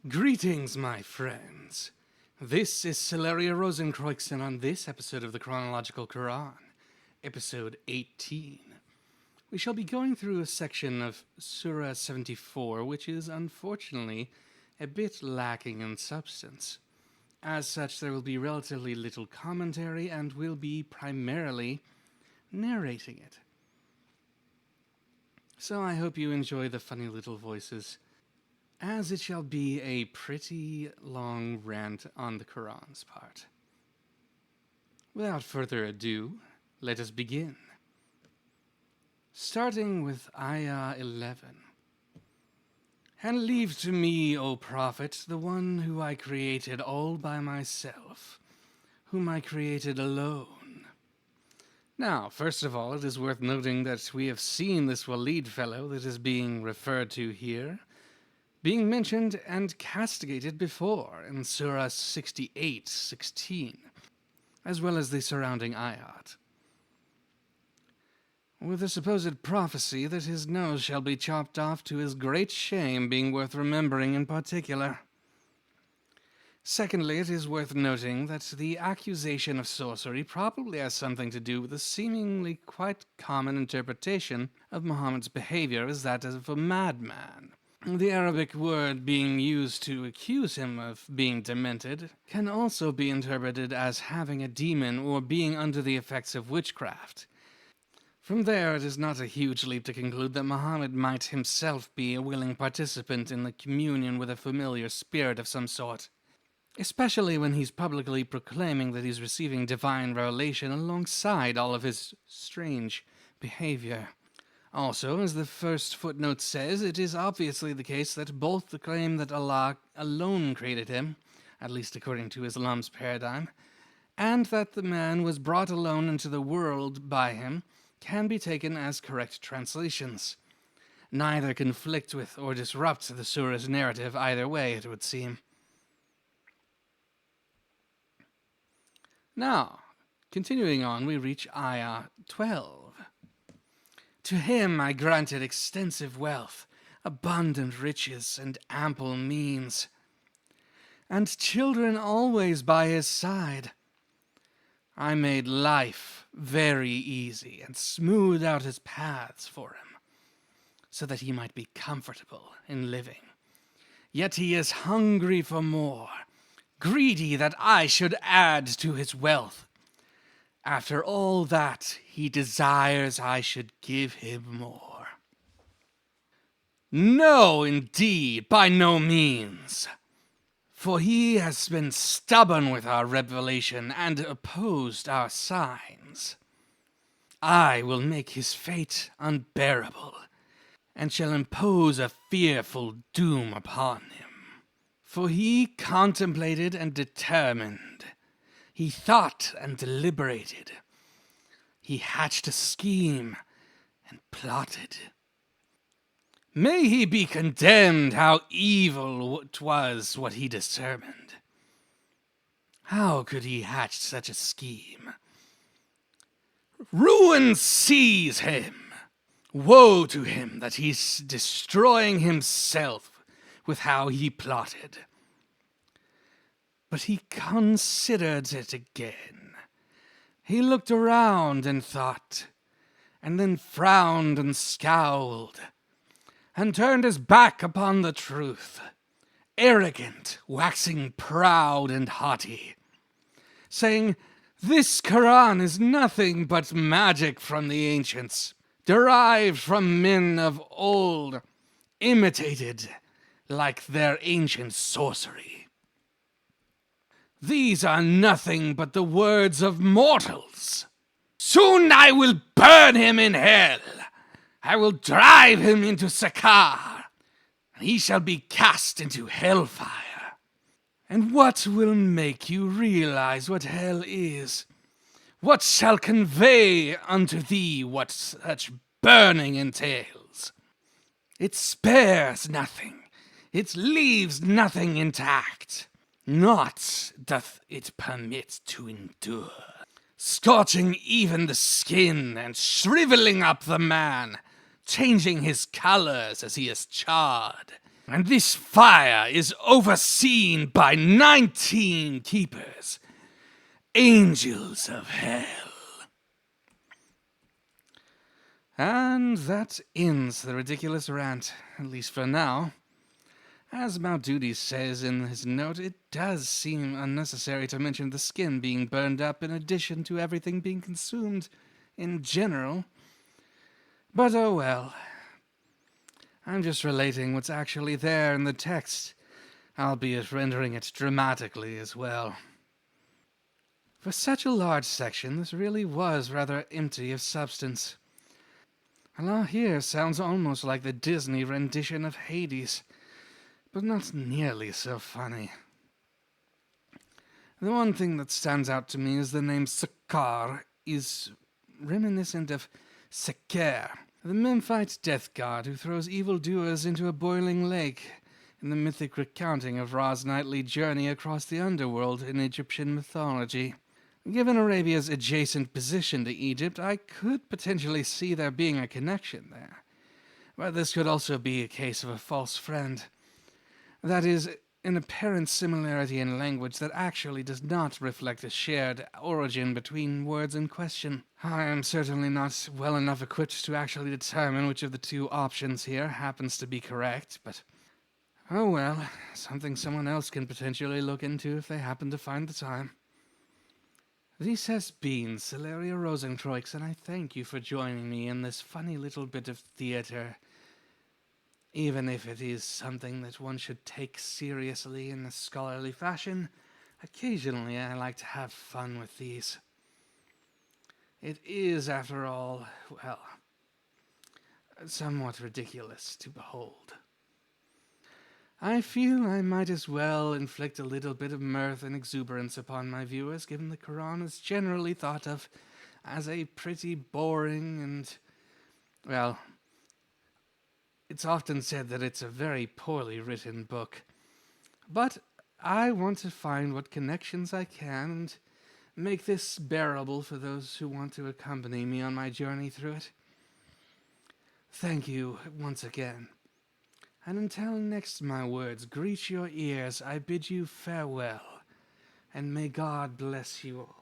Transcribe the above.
Greetings, my friends. This is Celeria Rosenkreuz, and on this episode of the Chronological Quran, episode 18, we shall be going through a section of Surah 74, which is unfortunately a bit lacking in substance. As such, there will be relatively little commentary, and we'll be primarily narrating it. So I hope you enjoy the funny little voices, as it shall be a pretty long rant on the Quran's part. Without further ado, let us begin. Starting with Ayah 11. And leave to me, O Prophet, the one who I created all by myself, whom I created alone. Now, first of all, it is worth noting that we have seen this Walid fellow that is being referred to here being mentioned and castigated before in Surah 68:16, as well as the surrounding ayat, with the supposed prophecy that his nose shall be chopped off to his great shame being worth remembering in particular. Secondly, it is worth noting that the accusation of sorcery probably has something to do with the seemingly quite common interpretation of Muhammad's behavior as that of a madman. The Arabic word being used to accuse him of being demented can also be interpreted as having a demon or being under the effects of witchcraft. From there, it is not a huge leap to conclude that Muhammad might himself be a willing participant in the communion with a familiar spirit of some sort, especially when he's publicly proclaiming that he's receiving divine revelation alongside all of his strange behavior. Also, as the first footnote says, it is obviously the case that both the claim that Allah alone created him, at least according to Islam's paradigm, and that the man was brought alone into the world by him can be taken as correct translations. Neither conflict with or disrupt the surah's narrative either way, it would seem. Now, continuing on, we reach Ayah 12. To him I granted extensive wealth, abundant riches, and ample means, and children always by his side. I made life very easy and smoothed out his paths for him, so that he might be comfortable in living. Yet he is hungry for more, greedy that I should add to his wealth. After all that, he desires I should give him more. No, indeed, by no means. For he has been stubborn with our revelation and opposed our signs. I will make his fate unbearable, and shall impose a fearful doom upon him. For he contemplated and determined. He thought and deliberated. He hatched a scheme and plotted. May he be condemned how evil it was what he determined. How could he hatch such a scheme? Ruin seize him! Woe to him that he's destroying himself with how he plotted. But he considered it again. He looked around and thought, and then frowned and scowled, and turned his back upon the truth, arrogant, waxing proud and haughty, saying, This Quran is nothing but magic from the ancients, derived from men of old, imitated like their ancient sorcery. These are nothing but the words of mortals. Soon I will burn him in hell. I will drive him into Sakar, and he shall be cast into hellfire. And what will make you realize what hell is? What shall convey unto thee what such burning entails? It spares nothing. It leaves nothing intact. Naught doth it permit to endure, scorching even the skin and shriveling up the man, changing his colors as he is charred, And this fire is overseen by 19 keepers, angels of hell. And that ends the ridiculous rant, at least for now. As Mount Duty says in his note, it does seem unnecessary to mention the skin being burned up in addition to everything being consumed in general. But oh well. I'm just relating what's actually there in the text, albeit rendering it dramatically as well. For such a large section, this really was rather empty of substance. Allah here sounds almost like the Disney rendition of Hades, but not nearly so funny. The one thing that stands out to me is the name Sakar is reminiscent of Seker, the Memphite death god who throws evildoers into a boiling lake in the mythic recounting of Ra's nightly journey across the underworld in Egyptian mythology. Given Arabia's adjacent position to Egypt, I could potentially see there being a connection there. But this could also be a case of a false friend. That is, an apparent similarity in language that actually does not reflect a shared origin between words in question. I am certainly not well enough equipped to actually determine which of the two options here happens to be correct, but oh well, something someone else can potentially look into if they happen to find the time. This has been Celeria Rosencroix, and I thank you for joining me in this funny little bit of theater. Even if it is something that one should take seriously in a scholarly fashion, occasionally I like to have fun with these. It is, after all, well, somewhat ridiculous to behold. I feel I might as well inflict a little bit of mirth and exuberance upon my viewers, given the Quran is generally thought of as a pretty boring and, well, it's often said that it's a very poorly written book. But I want to find what connections I can and make this bearable for those who want to accompany me on my journey through it. Thank you once again. And until next my words greet your ears, I bid you farewell, and may God bless you all.